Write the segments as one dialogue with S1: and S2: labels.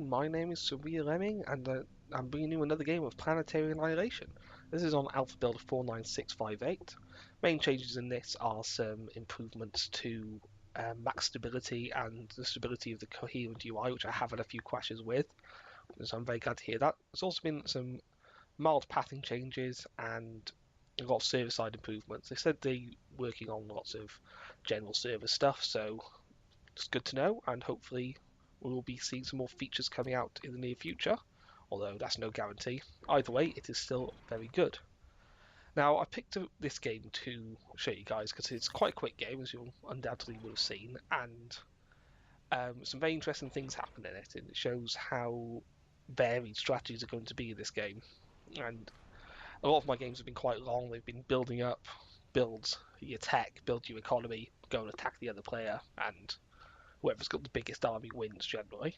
S1: my name is Surreal Lemming, and I'm bringing you another game of Planetary Annihilation. This is on Alpha Build 49658. Main changes in this are some improvements to max stability and the stability of the coherent UI, which I have had a few crashes with, so I'm very glad to hear that. There's also been some mild pathing changes and a lot of server-side improvements. They said they're working on lots of general server stuff, so it's good to know, and hopefully we will be seeing some more features coming out in the near future, although that's no guarantee. Either way, it is still very good. Now, I picked up this game to show you guys because it's quite a quick game, as you undoubtedly would have seen, and some very interesting things happen in it, and it shows how varied strategies are going to be in this game. And a lot of my games have been quite long. They've been building up, build your tech, build your economy, go and attack the other player, and whoever's got the biggest army wins generally.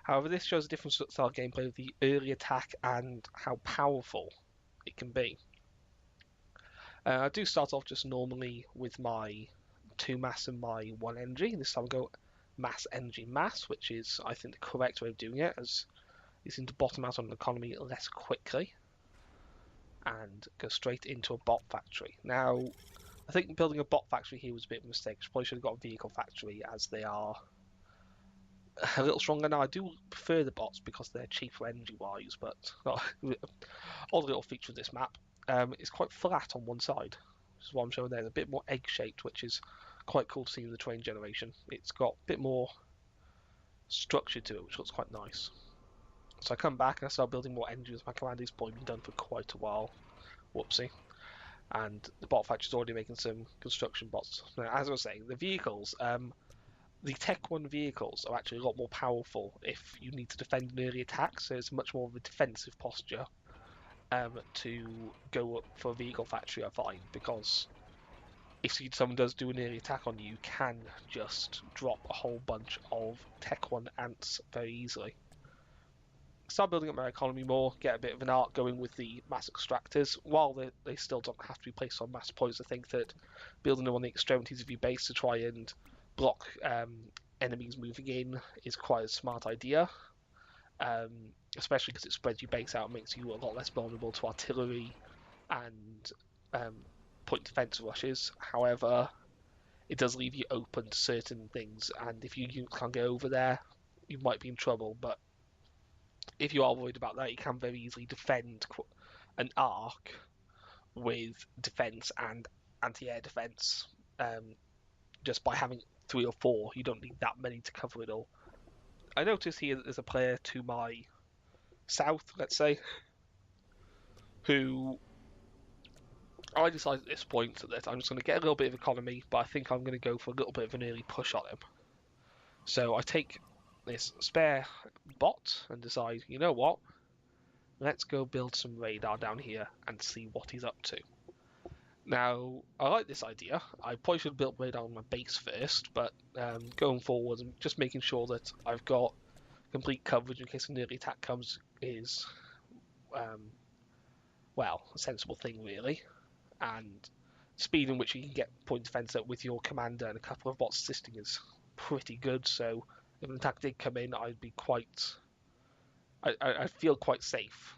S1: However, this shows a different style of gameplay of the early attack and how powerful it can be. I do start off just normally with my 2 mass and my 1 energy. This time I go mass, energy, mass, which is, I think, the correct way of doing it, as you seem to bottom out on an economy less quickly and go straight into a bot factory. Now, I think building a bot factory here was a bit of a mistake. Probably should have got a vehicle factory, as they are a little stronger. Now, I do prefer the bots because they're cheaper energy-wise, but odd little feature of this map. It's quite flat on one side, which is what I'm showing there. It's a bit more egg-shaped, which is quite cool to see in the train generation. It's got a bit more structure to it, which looks quite nice. So I come back and I start building more energy, as my command has probably been done for quite a while. Whoopsie. And the bot factory's already making some construction bots. Now, as I was saying, the vehicles, the Tech 1 vehicles are actually a lot more powerful if you need to defend an early attack, so it's much more of a defensive posture to go up for a vehicle factory, I find, because if someone does do an early attack on you, you can just drop a whole bunch of Tech 1 ants very easily. Start building up my economy more, get a bit of an arc going with the mass extractors. While they still don't have to be placed on mass points, I think that building them on the extremities of your base to try and block enemies moving in is quite a smart idea, especially because it spreads your base out and makes you a lot less vulnerable to artillery and point defense rushes. However, it does leave you open to certain things, and if your units can't get over there, you might be in trouble. But if you are worried about that, you can very easily defend an arc with defense and anti-air defense. Just by having 3 or 4, you don't need that many to cover it all. I notice here that there's a player to my south, let's say, who I decided at this point that I'm just going to get a little bit of economy, but I think I'm going to go for a little bit of an early push on him. So I take this spare bot and decide, you know what, let's go build some radar down here and see what he's up to. Now, I like this idea. I probably should have built radar on my base first, but going forward, I'm just making sure that I've got complete coverage in case an early attack comes is, well, a sensible thing, really. And speed in which you can get point defense up with your commander and a couple of bots assisting is pretty good, so if an attack did come in, I'd be quite... I'd feel quite safe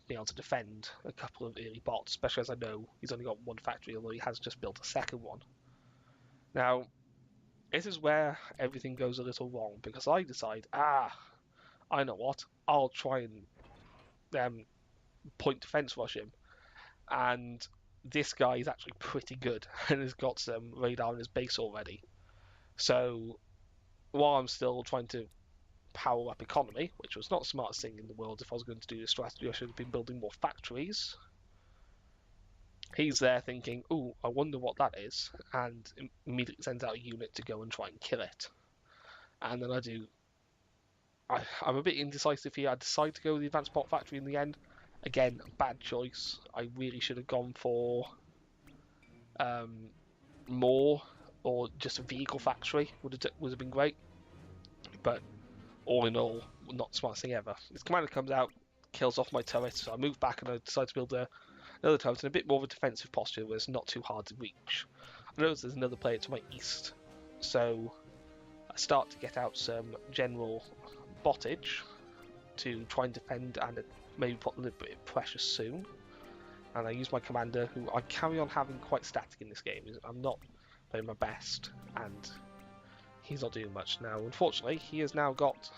S1: being able to defend a couple of early bots, especially as I know he's only got 1 factory, although he has just built a second one. Now, this is where everything goes a little wrong, because I decide, I know what, I'll try and point defense rush him, and this guy is actually pretty good and has got some radar in his base already. So while I'm still trying to power up economy, which was not the smartest thing in the world, if I was going to do this strategy, I should have been building more factories. He's there thinking, ooh, I wonder what that is, and immediately sends out a unit to go and try and kill it. And then I'm a bit indecisive here. I decide to go with the advanced bot factory in the end. Again, bad choice. I really should have gone for more, or just a vehicle factory would have been great. But all in all, not the smartest thing ever. This commander comes out, kills off my turret, so I move back and I decide to build another turret in a bit more of a defensive posture where it's not too hard to reach. I notice there's another player to my east, so I start to get out some general bottage to try and defend and maybe put a little bit of pressure soon. And I use my commander, who I carry on having quite static in this game. I'm not playing my best, and he's not doing much now. Unfortunately, he has now got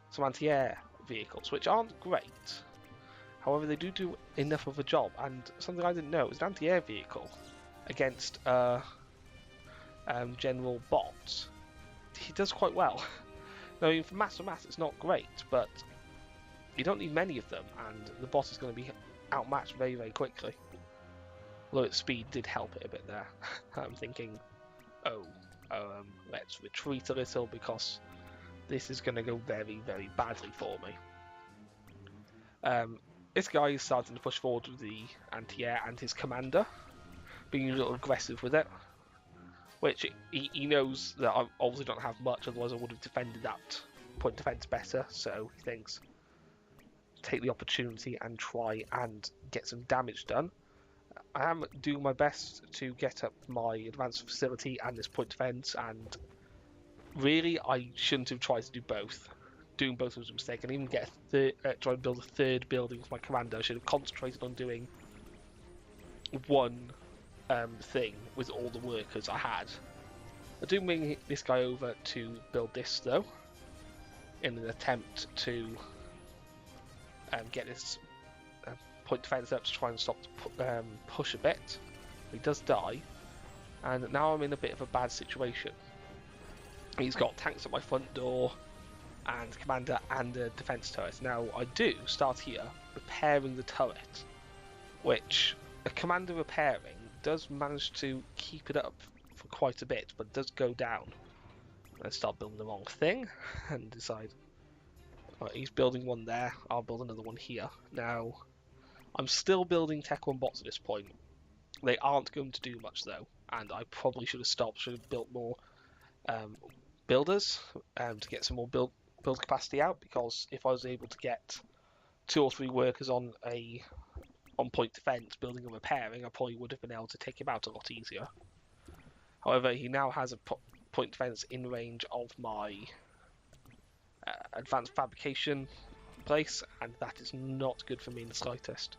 S1: some anti-air vehicles, which aren't great. However, they do enough of a job, and something I didn't know is an anti-air vehicle against general bot. He does quite well. Now, for mass, it's not great, but you don't need many of them, and the bot is going to be outmatched very, very quickly. Although its speed did help it a bit there. I'm thinking, let's retreat a little because this is going to go very, very badly for me. This guy is starting to push forward with the anti-air and his commander, being a little aggressive with it, which he knows that I obviously don't have much, otherwise I would have defended that point defense better, so he thinks take the opportunity and try and get some damage done. I am doing my best to get up my advanced facility and this point defense, and really I shouldn't have tried to do both. Doing both was a mistake, and even get try and build a third building with my commander. I should have concentrated on doing one thing with all the workers I had. I do bring this guy over to build this though, in an attempt to get this point defense up to try and stop the push a bit. He does die, and now I'm in a bit of a bad situation. He's got tanks at my front door, and commander and a defense turret. Now I do start here repairing the turret, which a commander repairing does manage to keep it up for quite a bit, but does go down. I start building the wrong thing and decide, right, he's building one there, I'll build another one here. Now I'm still building Tech 1 bots at this point. They aren't going to do much though, and I probably should have stopped, should have built more builders to get some more build capacity out, because if I was able to get 2 or 3 workers on point defense building and repairing, I probably would have been able to take him out a lot easier. However, he now has a point defense in range of my advanced fabrication place, and that is not good for me in the slightest.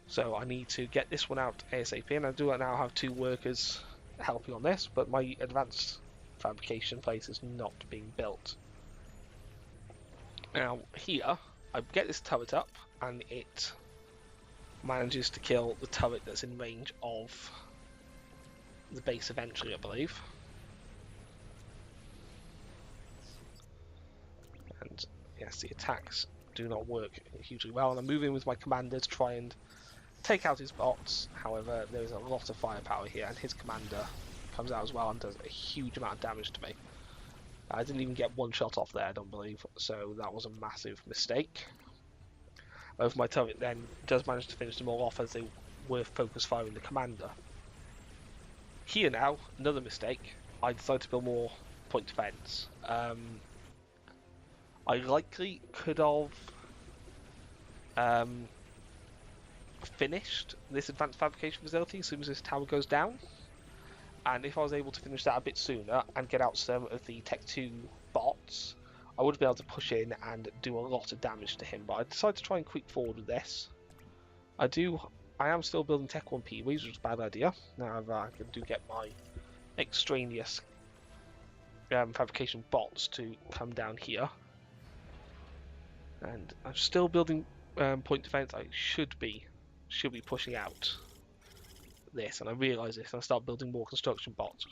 S1: So I need to get this one out ASAP, and I do now have 2 workers helping on this, but my advanced fabrication place is not being built. Now here, I get this turret up, and it manages to kill the turret that's in range of the base eventually, I believe. And yes, the attacks do not work hugely well, and I'm moving with my commander to try and take out his bots. However, there is a lot of firepower here, and his commander comes out as well and does a huge amount of damage to me. I didn't even get 1 shot off there, I don't believe, so that was a massive mistake. Over my turret then does manage to finish them all off as they were focus firing the commander. Here now, another mistake. I decided to build more point defense. I likely could have finished this advanced fabrication facility as soon as this tower goes down. And if I was able to finish that a bit sooner and get out some of the Tech 2 bots, I would be able to push in and do a lot of damage to him. But I decided to try and creep forward with this. I am still building Tech 1 Pee-wees, which is a bad idea. Now I do get my extraneous fabrication bots to come down here. And I'm still building point defense. I should be pushing out this, and I realise this, and I start building more construction bots.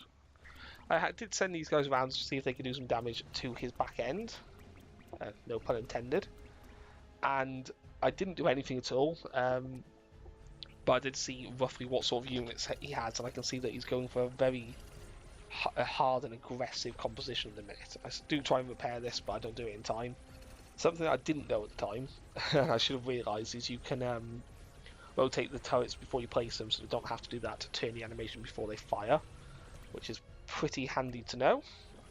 S1: I did send these guys around to see if they could do some damage to his back end, no pun intended, and I didn't do anything at all, but I did see roughly what sort of units he has, and I can see that he's going for a very hard and aggressive composition at the minute. I do try and repair this, but I don't do it in time. Something I didn't know at the time, and I should have realised, is you can rotate the turrets before you place them, so you don't have to do that to turn the animation before they fire, which is pretty handy to know,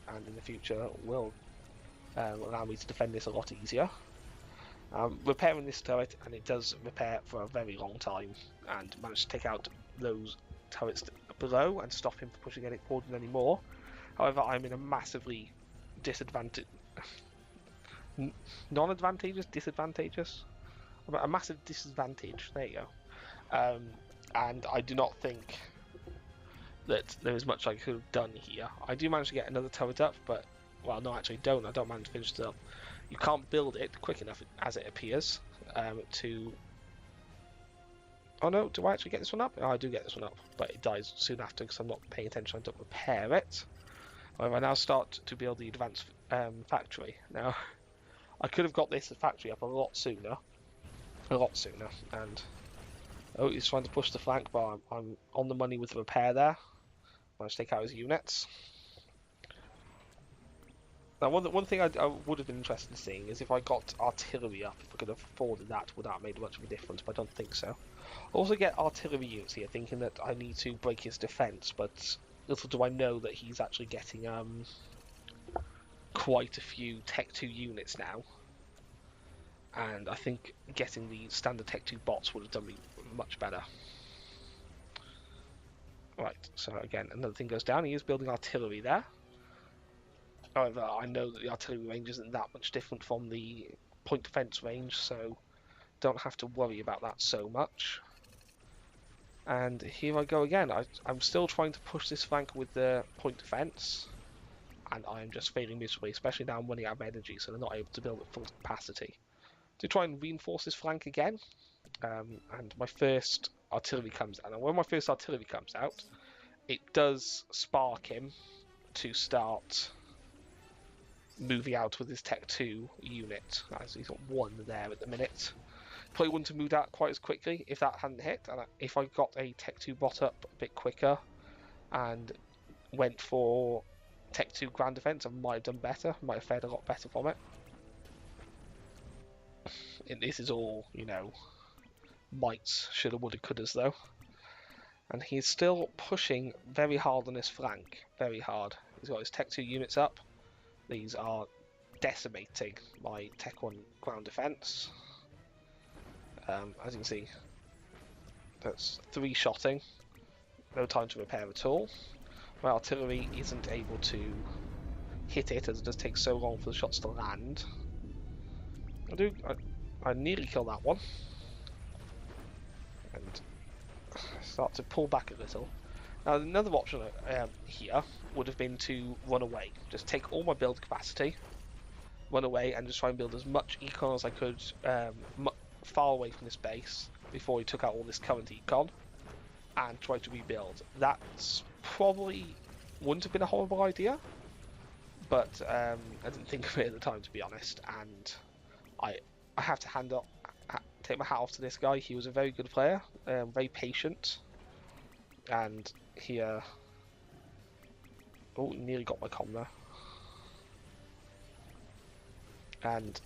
S1: and in the future will allow me to defend this a lot easier. Repairing this turret, and it does repair for a very long time, and manage to take out those turrets below and stop him from pushing it forward anymore. However, I'm in a massively disadvantaged non-advantageous, disadvantageous, a massive disadvantage. There you go. And I do not think that there is much I could have done here. I do manage to get another turret up, but well, no, actually, don't. I don't manage to finish it up. You can't build it quick enough as it appears to. Oh no, do I actually get this one up? Oh, I do get this one up, but it dies soon after because I'm not paying attention. I don't repair it. However, I now start to build the advanced factory. Now, I could have got this factory up a lot sooner, and oh, he's trying to push the flank, but I'm on the money with the repair there. Managed to take out his units. Now, one thing I would have been interested in seeing is if I got artillery up, if I could have afforded that, would that have made much of a difference? But I don't think so. I also get artillery units here, thinking that I need to break his defence, but little do I know that he's actually getting quite a few Tech 2 units now. And I think getting the standard Tech 2 bots would have done me much better. Right, so again, another thing goes down. He is building artillery there. However, I know that the artillery range isn't that much different from the point defence range, so don't have to worry about that so much. And here I go again. I'm still trying to push this flank with the point defence, and I'm just failing miserably, especially now I'm running out of energy, so they're not able to build at full capacity. To try and reinforce this flank again, and my first artillery comes out. And when my first artillery comes out, it does spark him to start moving out with his Tech 2 unit, as he's got one there at the minute. Probably wouldn't have moved out quite as quickly if that hadn't hit, and if I got a Tech 2 bot up a bit quicker and went for Tech 2 ground defense, I might have done better, might have fared a lot better from it. And this is all, you know, mights, shoulda, woulda, couldas though. And he's still pushing very hard on his flank, very hard. He's got his Tech 2 units up. These are decimating my Tech 1 ground defense. As you can see, that's 3-shotting. No time to repair at all. My artillery isn't able to hit it as it does take so long for the shots to land. I nearly killed that one. And start to pull back a little. Now another option here would have been to run away. Just take all my build capacity, run away and just try and build as much econ as I could far away from this base before he took out all this current econ and try to rebuild. That's probably wouldn't have been a horrible idea, but I didn't think of it at the time, to be honest, and I have to take my hat off to this guy. He was a very good player, very patient, and he nearly got my comm there. And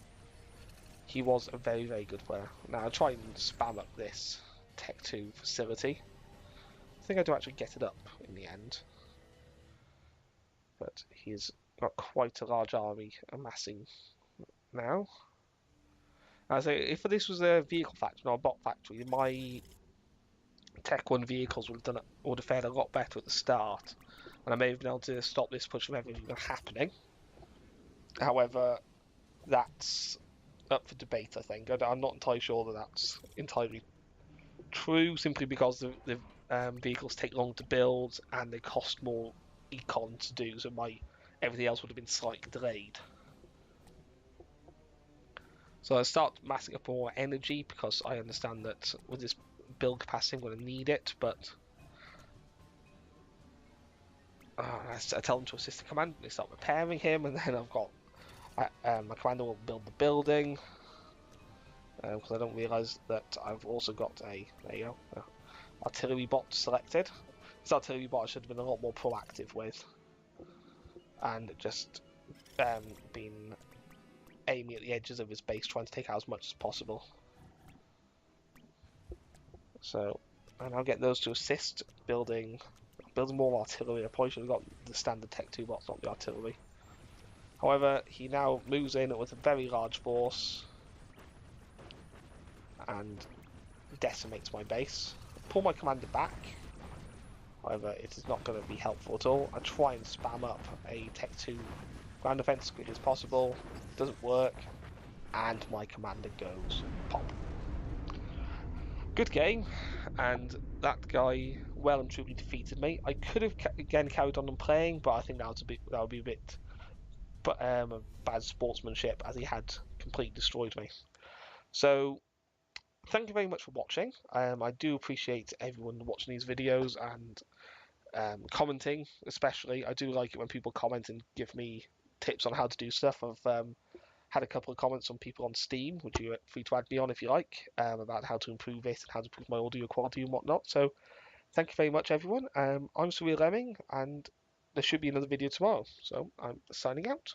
S1: he was a very, very good player. Now I'll try and spam up this Tech 2 facility. I think I do actually get it up in the end. But he's got quite a large army amassing now. So if this was a vehicle factory, not a bot factory, my Tech 1 vehicles would have fared a lot better at the start, and I may have been able to stop this push from everything happening. However, that's up for debate, I think. I'm not entirely sure that that's entirely true, simply because the vehicles take long to build and they cost more econ to do, so everything else would have been slightly delayed. So I start massing up more energy because I understand that with this build capacity I'm going to need it, but I tell them to assist the commander, they start repairing him, and then I've got my commander will build the building, because I don't realise that I've also got artillery bot selected. This artillery bot I should have been a lot more proactive with, and just been aiming at the edges of his base, trying to take out as much as possible. So, and I'll get those to assist building more artillery. I probably should have got the standard Tech 2 bots, not the artillery. However, he now moves in with a very large force and decimates my base. Pull my commander back. However, it is not going to be helpful at all. I try and spam up a Tech 2 ground defense as quickly as possible. It doesn't work. and my commander goes pop. Good game, and that guy well and truly defeated me. I could have again carried on and playing, but I think that would be a bit but bad sportsmanship, as he had completely destroyed me. So thank you very much for watching. I do appreciate everyone watching these videos and commenting, especially. I do like it when people comment and give me tips on how to do stuff. I've had a couple of comments from people on Steam, which you're free to add me on if you like, about how to improve it and how to improve my audio quality and whatnot. So thank you very much, everyone. I'm Surreal Lemming, and there should be another video tomorrow. So I'm signing out.